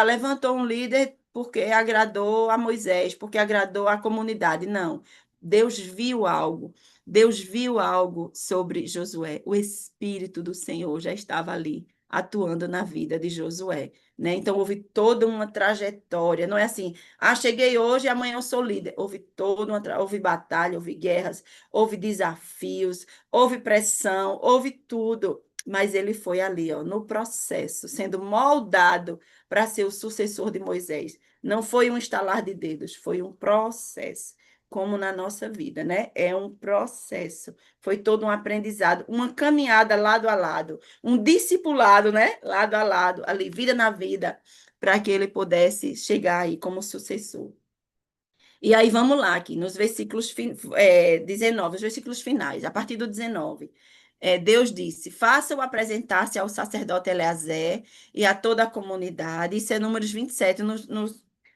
levantou um líder porque agradou a Moisés, porque agradou a comunidade. Não. Deus viu algo. Deus viu algo sobre Josué. O Espírito do Senhor já estava ali, atuando na vida de Josué. Né? Então, houve toda uma trajetória. Não é assim, cheguei hoje e amanhã eu sou líder. Houve batalha, houve guerras, houve desafios, houve pressão, houve tudo. Mas ele foi ali, ó, no processo, sendo moldado para ser o sucessor de Moisés. Não foi um estalar de dedos, foi um processo, como na nossa vida, né? É um processo. Foi todo um aprendizado, uma caminhada lado a lado, um discipulado, né? Lado a lado, ali, vida na vida, para que ele pudesse chegar aí como sucessor. E aí vamos lá, aqui nos versículos 19, os versículos finais, a partir do 19. Deus disse: faça-o apresentar-se ao sacerdote Eleazar e a toda a comunidade. Isso é Números 27,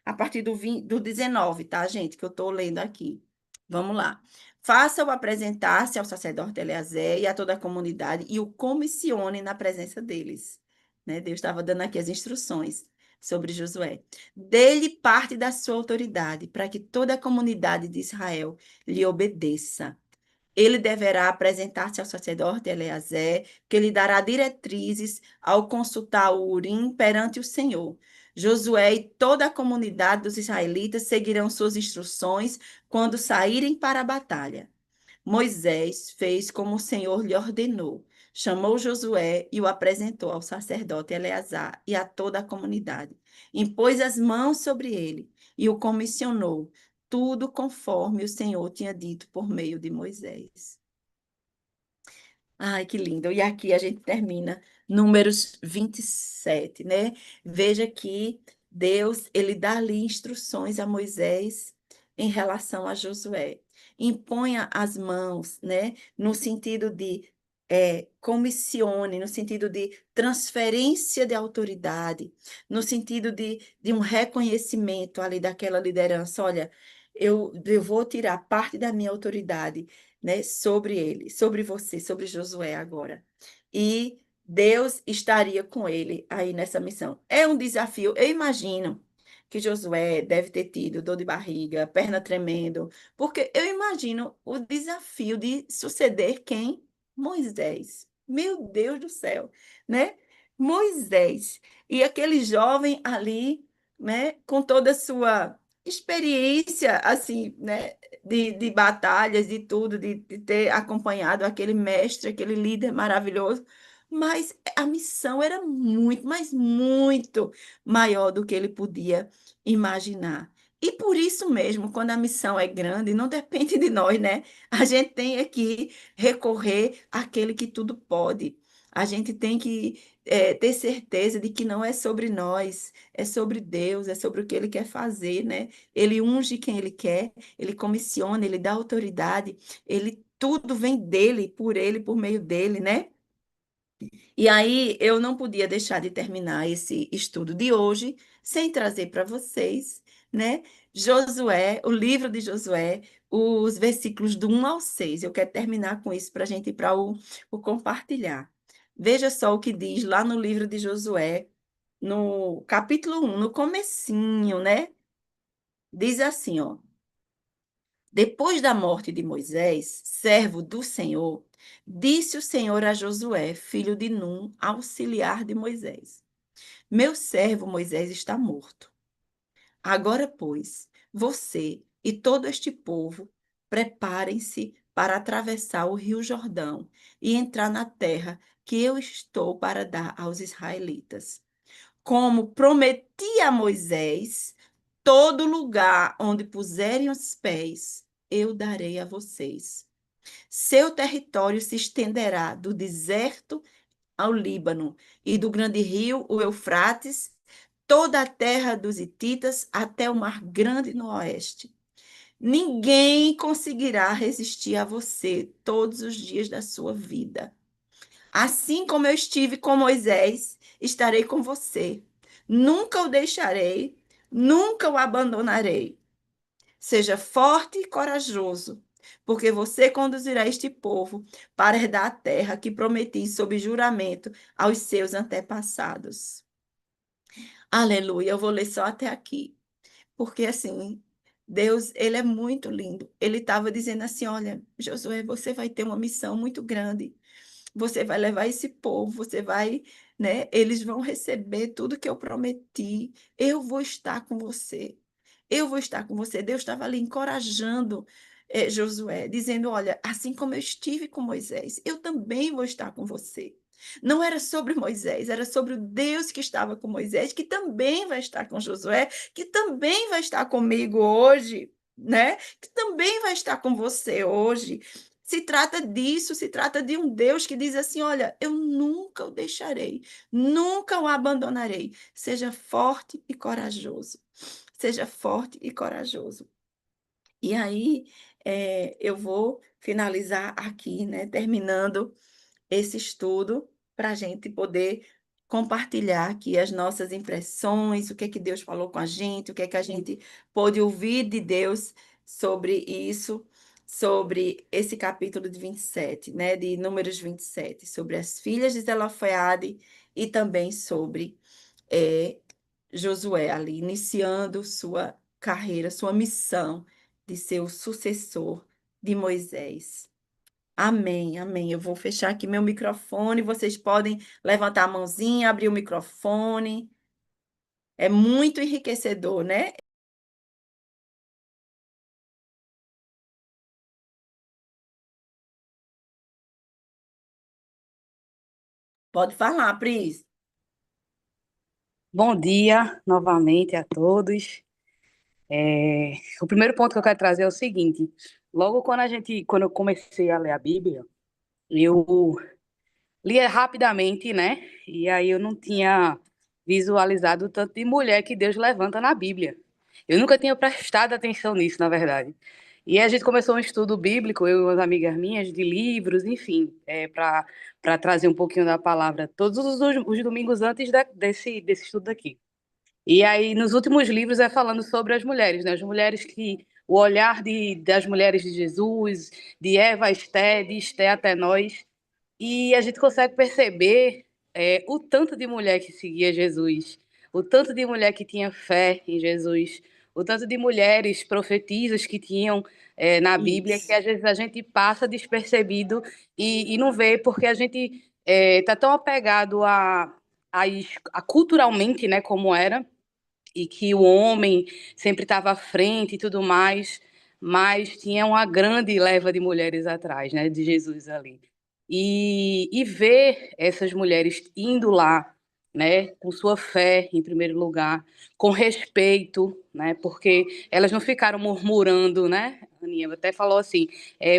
a partir do 19, tá, gente? Que eu estou lendo aqui. Vamos lá. Faça-o apresentar-se ao sacerdote Eleazar e a toda a comunidade e o comissione na presença deles. Né? Deus estava dando aqui as instruções sobre Josué. Dê-lhe parte da sua autoridade, para que toda a comunidade de Israel lhe obedeça. Ele deverá apresentar-se ao sacerdote Eleazar, que lhe dará diretrizes ao consultar o Urim perante o Senhor. Josué e toda a comunidade dos israelitas seguirão suas instruções quando saírem para a batalha. Moisés fez como o Senhor lhe ordenou. Chamou Josué e o apresentou ao sacerdote Eleazar e a toda a comunidade. Impôs as mãos sobre ele e o comissionou, tudo conforme o Senhor tinha dito por meio de Moisés. Ai, que lindo. E aqui a gente termina Números 27, né? Veja que Deus, ele dá ali instruções a Moisés em relação a Josué. Imponha as mãos, né? No sentido de comissione, no sentido de transferência de autoridade, no sentido de um reconhecimento ali daquela liderança. Olha, eu vou tirar parte da minha autoridade, né, sobre ele, sobre você, sobre Josué agora. E Deus estaria com ele aí nessa missão. É um desafio. Eu imagino que Josué deve ter tido dor de barriga, perna tremendo, porque eu imagino o desafio de suceder quem? Moisés. Meu Deus do céu, né? Moisés. E aquele jovem ali, né, com toda a sua experiência, assim, né, de batalhas, de tudo, de ter acompanhado aquele mestre, aquele líder maravilhoso, mas a missão era muito, mas muito maior do que ele podia imaginar. E por isso mesmo, quando a missão é grande, não depende de nós, né? A gente tem que recorrer àquele que tudo pode. A gente tem que ter certeza de que não é sobre nós, é sobre Deus, é sobre o que Ele quer fazer, né? Ele unge quem Ele quer, Ele comissiona, Ele dá autoridade, Ele tudo vem dele, por meio dele, né? E aí eu não podia deixar de terminar esse estudo de hoje sem trazer para vocês, né? Josué, o livro de Josué, os versículos do 1 ao 6. Eu quero terminar com isso para a gente ir para o compartilhar. Veja só o que diz lá no livro de Josué, no capítulo 1, no comecinho, né? Diz assim, ó: depois da morte de Moisés, servo do Senhor, disse o Senhor a Josué, filho de Num, auxiliar de Moisés: meu servo Moisés está morto. Agora, pois, você e todo este povo preparem-se para atravessar o rio Jordão e entrar na terra que eu estou para dar aos israelitas. Como prometi a Moisés, todo lugar onde puserem os pés, eu darei a vocês. Seu território se estenderá do deserto ao Líbano e do grande rio, o Eufrates, toda a terra dos hititas até o Mar Grande no oeste. Ninguém conseguirá resistir a você todos os dias da sua vida. Assim como eu estive com Moisés, estarei com você. Nunca o deixarei, nunca o abandonarei. Seja forte e corajoso, porque você conduzirá este povo para herdar a terra que prometi sob juramento aos seus antepassados. Aleluia. Eu vou ler só até aqui, porque assim, Deus, ele é muito lindo. Ele estava dizendo assim: olha, Josué, você vai ter uma missão muito grande. Você vai levar esse povo, você vai, né? Eles vão receber tudo que eu prometi. Eu vou estar com você. Eu vou estar com você. Deus estava ali encorajando Josué, dizendo: olha, assim como eu estive com Moisés, eu também vou estar com você. Não era sobre Moisés, era sobre o Deus que estava com Moisés, que também vai estar com Josué, que também vai estar comigo hoje, né? Que também vai estar com você hoje. Se trata disso, se trata de um Deus que diz assim: olha, eu nunca o deixarei, nunca o abandonarei. Seja forte e corajoso. Seja forte e corajoso. E aí, eu vou finalizar aqui, né, terminando esse estudo, para a gente poder compartilhar aqui as nossas impressões, o que é que Deus falou com a gente, o que é que a gente pôde ouvir de Deus sobre isso, sobre esse capítulo de 27, né, de Números 27, sobre as filhas de Zelofeade e também sobre é, Josué ali, iniciando sua carreira, sua missão de ser o sucessor de Moisés. Amém, amém. Eu vou fechar aqui meu microfone. Vocês podem levantar a mãozinha, abrir o microfone. É muito enriquecedor, né? Pode falar, Pris. Bom dia novamente a todos. O primeiro ponto que eu quero trazer é o seguinte: logo quando eu comecei a ler a Bíblia, eu lia rapidamente, né? E aí eu não tinha visualizado o tanto de mulher que Deus levanta na Bíblia. Eu nunca tinha prestado atenção nisso, na verdade. E a gente começou um estudo bíblico, eu e umas amigas minhas, de livros, enfim, para trazer um pouquinho da palavra todos os domingos antes desse estudo aqui. E aí, nos últimos livros, é falando sobre as mulheres, né? As mulheres que. O olhar das mulheres de Jesus, de Eva a Esté, de Esté até nós. E a gente consegue perceber o tanto de mulher que seguia Jesus, o tanto de mulher que tinha fé em Jesus, o tanto de mulheres profetisas que tinham na Bíblia, que Isso, às vezes a gente passa despercebido e não vê, porque a gente está tão apegado a culturalmente, né, como era, e que o homem sempre estava à frente e tudo mais, mas tinha uma grande leva de mulheres atrás, né, de Jesus ali. E ver essas mulheres indo lá, né, com sua fé em primeiro lugar, com respeito, né, porque elas não ficaram murmurando, né? Aninha até falou assim,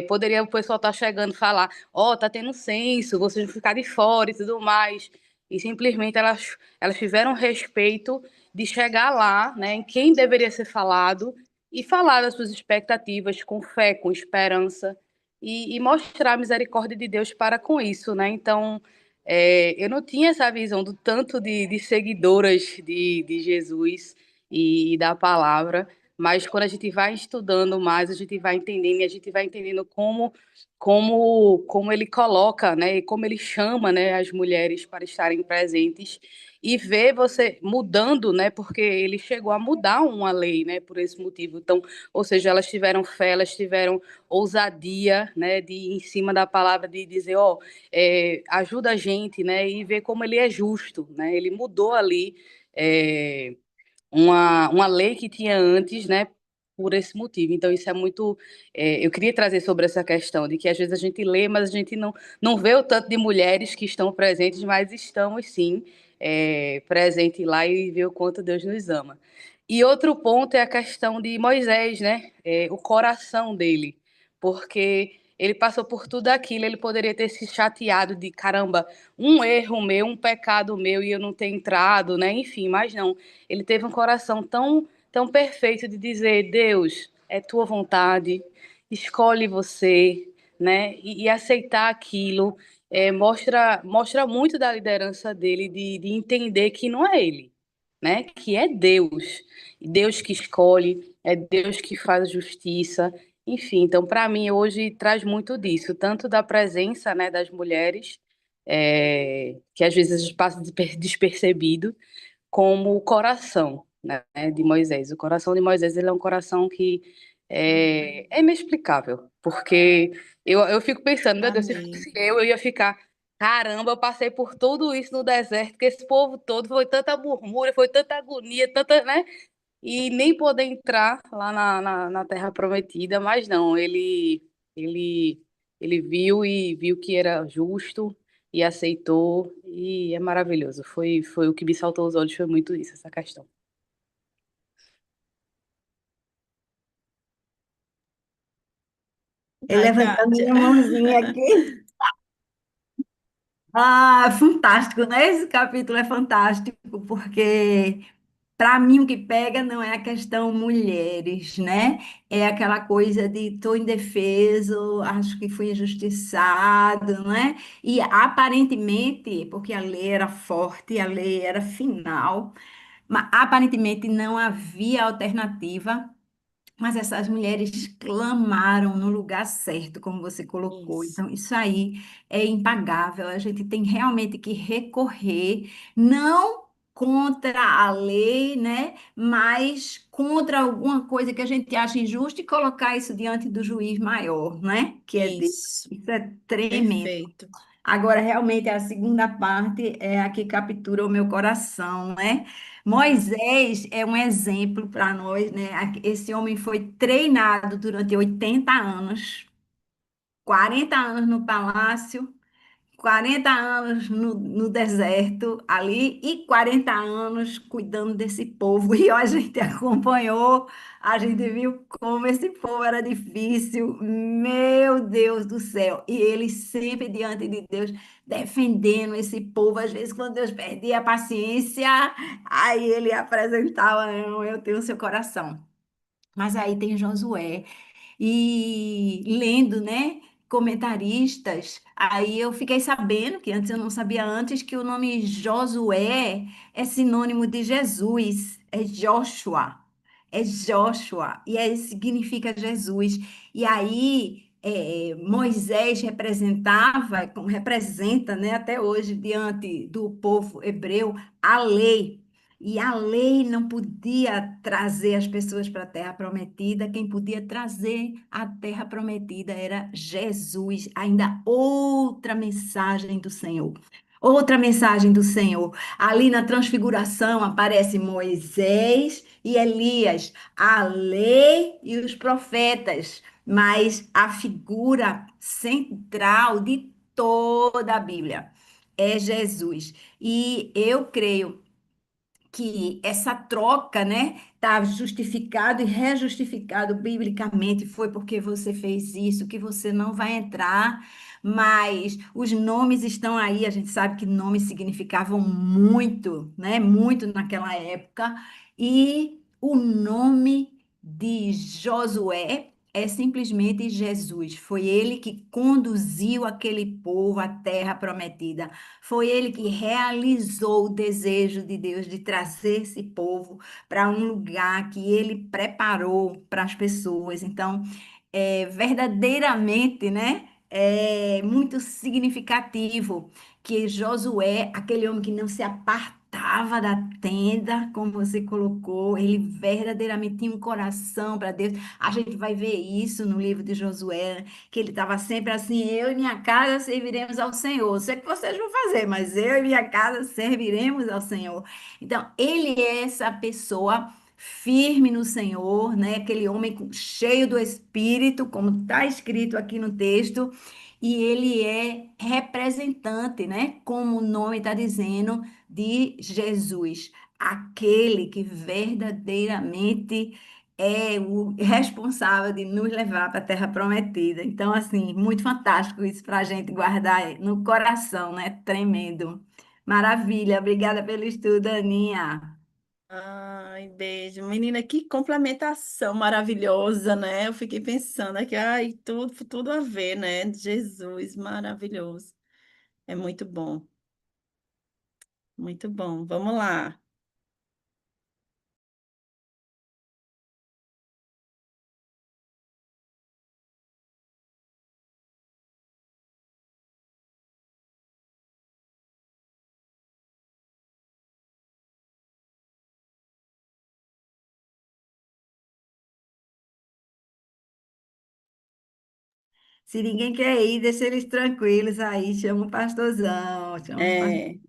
poderia o pessoal estar chegando e falar, ó, tá tendo censo, vocês vão ficar de fora e tudo mais. E simplesmente elas tiveram respeito de chegar lá, né, em quem deveria ser falado e falar das suas expectativas com fé, com esperança e mostrar a misericórdia de Deus para com isso, né? Então, eu não tinha essa visão do tanto de seguidoras de Jesus e da palavra, mas quando a gente vai estudando mais, a gente vai entendendo e a gente vai entendendo como ele coloca, né, e como ele chama, né, as mulheres para estarem presentes e ver você mudando, né, porque ele chegou a mudar uma lei, né, por esse motivo. Então, ou seja, elas tiveram fé, elas tiveram ousadia, né, de em cima da palavra de dizer, ó, ajuda a gente, né, e ver como ele é justo, né, ele mudou ali é, uma lei que tinha antes, né, por esse motivo. Então, isso é muito. Eu queria trazer sobre essa questão de que às vezes a gente lê, mas a gente não vê o tanto de mulheres que estão presentes, mas estamos sim presentes lá e vê o quanto Deus nos ama. E outro ponto é a questão de Moisés, né? O coração dele. Porque Ele passou por tudo aquilo, ele poderia ter se chateado de caramba, um erro meu, um pecado meu e eu não ter entrado, né? Enfim, mas não. Ele teve um coração tão perfeito de dizer: Deus, é tua vontade, escolhe você, né? E aceitar aquilo mostra muito da liderança dele de entender que não é ele, né? Que é Deus, Deus que escolhe, é Deus que faz a justiça. Enfim, então para mim hoje traz muito disso, tanto da presença, né, das mulheres, que às vezes passa despercebido, como o coração, né, de Moisés. O coração de Moisés, ele é um coração que é inexplicável, porque eu fico pensando, meu Deus, se Amém. fosse eu ia ficar, caramba, eu passei por tudo isso no deserto, que esse povo todo foi tanta murmúria, foi tanta agonia, tanta, né? E nem poder entrar lá na Terra Prometida, mas não, ele, ele viu que era justo e aceitou, e é maravilhoso. Foi o que me saltou os olhos, foi muito isso, essa questão. Eu levantando Kátia. minha mãozinha aqui. Ah, fantástico, né? Esse capítulo é fantástico, porque para mim o que pega não é a questão mulheres, né? É aquela coisa de estou indefeso, acho que fui injustiçado, né? E aparentemente, porque a lei era forte, a lei era final, mas aparentemente não havia alternativa. Mas essas mulheres clamaram no lugar certo, como você colocou. Isso, Então, isso aí é impagável. A gente tem realmente que recorrer, não contra a lei, né? Mas contra alguma coisa que a gente acha injusta e colocar isso diante do juiz maior, né? Que é Deus. isso. Isso é tremendo. Perfeito. Agora, realmente, a segunda parte é a que captura o meu coração, né? Moisés é um exemplo para nós, né? Esse homem foi treinado durante 80 anos, 40 anos no palácio, 40 anos no deserto ali e 40 anos cuidando desse povo. E ó, a gente acompanhou, a gente viu como esse povo era difícil. Meu Deus do céu! E ele sempre diante de Deus defendendo esse povo. Às vezes, quando Deus perdia a paciência, aí ele apresentava: Não, eu tenho o seu coração. Mas aí tem Josué e lendo, né, comentaristas, aí eu fiquei sabendo, que antes eu não sabia antes, que o nome Josué é sinônimo de Jesus, é Joshua, e aí significa Jesus. E aí Moisés representa, né, até hoje, diante do povo hebreu, a lei. E a lei não podia trazer as pessoas para a terra prometida, quem podia trazer a terra prometida era Jesus, ainda outra mensagem do Senhor. Outra mensagem do Senhor. Ali na transfiguração aparece Moisés e Elias, a lei e os profetas, mas a figura central de toda a Bíblia é Jesus. E eu creio que essa troca, né, está justificado e rejustificado biblicamente, foi porque você fez isso, que você não vai entrar, mas os nomes estão aí, a gente sabe que nomes significavam muito, né, muito naquela época, e o nome de Josué é simplesmente Jesus. Foi ele que conduziu aquele povo à terra prometida. Foi ele que realizou o desejo de Deus de trazer esse povo para um lugar que ele preparou para as pessoas. Então, verdadeiramente, né? É muito significativo que Josué, aquele homem que não se apartava da tenda, como você colocou, ele verdadeiramente tinha um coração para Deus. A gente vai ver isso no livro de Josué, que ele estava sempre assim: eu e minha casa serviremos ao Senhor. Sei que vocês vão fazer, mas eu e minha casa serviremos ao Senhor. Então, ele é essa pessoa firme no Senhor, né? Aquele homem cheio do Espírito, como está escrito aqui no texto, e ele é representante, né? Como o nome está dizendo, de Jesus, aquele que verdadeiramente é o responsável de nos levar para a Terra Prometida. Então, assim, muito fantástico isso para a gente guardar no coração, né? Tremendo. Maravilha. Obrigada pelo estudo, Aninha. Ai, beijo. Menina, que complementação maravilhosa, né? Eu fiquei pensando aqui, ai, tudo a ver, né? Jesus, maravilhoso. É muito bom, muito bom. Vamos lá. Se ninguém quer ir, deixa eles tranquilos aí. Chama o pastorzão, chama o pastor. É,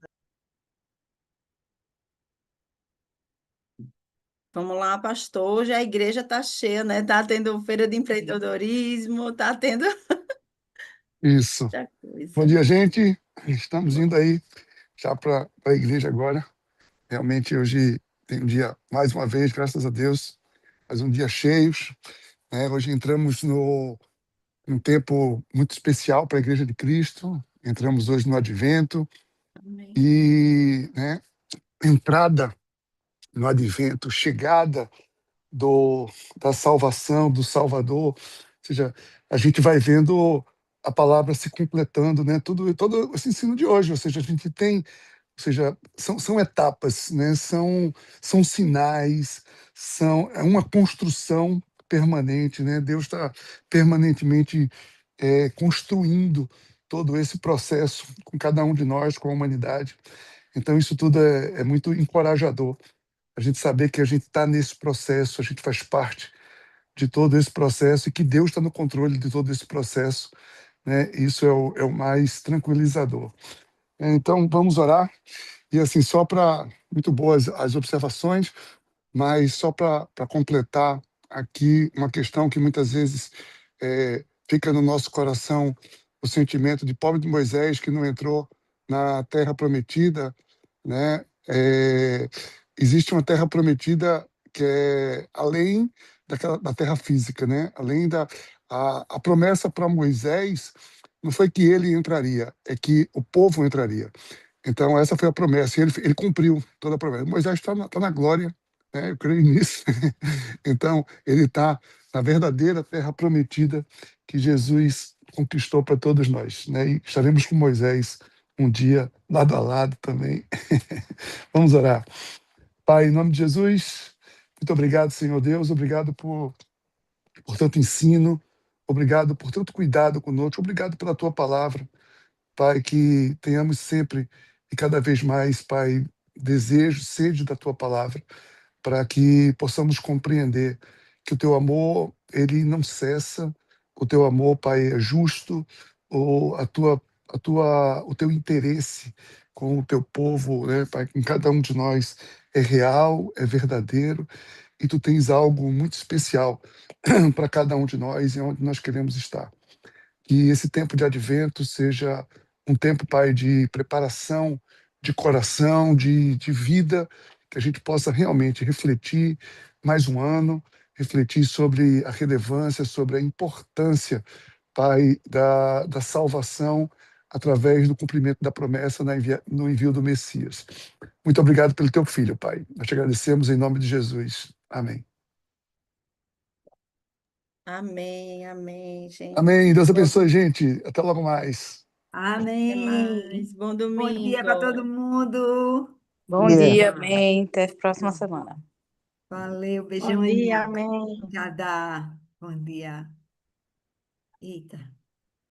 vamos lá, pastor. Hoje a igreja está cheia, né? Tá tendo feira de empreendedorismo, tá tendo Isso. muita Bom coisa. dia, gente. Estamos indo aí já para a igreja agora. Realmente hoje tem um dia, mais uma vez, graças a Deus, mais um dia cheios, né? Hoje entramos no um tempo muito especial para a Igreja de Cristo. Entramos hoje no Advento Amém. e, né, entrada no Advento, chegada do, da salvação, do Salvador. Ou seja, a gente vai vendo a palavra se completando, né? Todo esse ensino de hoje. Ou seja, a gente tem, ou seja, são etapas, né? São sinais, é uma construção permanente, né? Deus está permanentemente construindo todo esse processo com cada um de nós, com a humanidade. Então, isso tudo é muito encorajador. A gente saber que a gente está nesse processo, a gente faz parte de todo esse processo e que Deus está no controle de todo esse processo, né? Isso é o mais tranquilizador. Então, vamos orar. E assim, só para. Muito boas as observações, mas só para completar aqui uma questão que muitas vezes fica no nosso coração, o sentimento de pobre de Moisés que não entrou na terra prometida, né? Existe uma terra prometida que é além da terra física, né? Além a promessa para Moisés não foi que ele entraria, é que o povo entraria. Então, essa foi a promessa, e ele cumpriu toda a promessa. Moisés está na glória, né? Eu creio nisso. Então, ele está na verdadeira terra prometida que Jesus conquistou para todos nós, né? E estaremos com Moisés um dia lado a lado também. Vamos orar. Pai, em nome de Jesus, muito obrigado, Senhor Deus, obrigado por tanto ensino, obrigado por tanto cuidado conosco, obrigado pela tua palavra. Pai, que tenhamos sempre e cada vez mais, Pai, desejo, sede da tua palavra, para que possamos compreender que o teu amor, ele não cessa, o teu amor, Pai, é justo, o teu interesse com o teu povo, né, Pai, com cada um de nós é real, é verdadeiro, e tu tens algo muito especial para cada um de nós e onde nós queremos estar. Que esse tempo de advento seja um tempo, Pai, de preparação, de coração, de vida, que a gente possa realmente refletir mais um ano, refletir sobre a relevância, sobre a importância, Pai, da salvação através do cumprimento da promessa no envio do Messias. Muito obrigado pelo teu filho, Pai. Nós te agradecemos em nome de Jesus. Amém. Amém, amém, gente. Amém. Deus Bom, abençoe, gente. Até logo mais. até Amém. mais. Bom Bom dia para todo domingo. mundo. Bom Yeah. dia, amém. Até a próxima semana. Valeu, Bom beijão, dia, Aninha. amém. Já dá. Bom dia. Eita.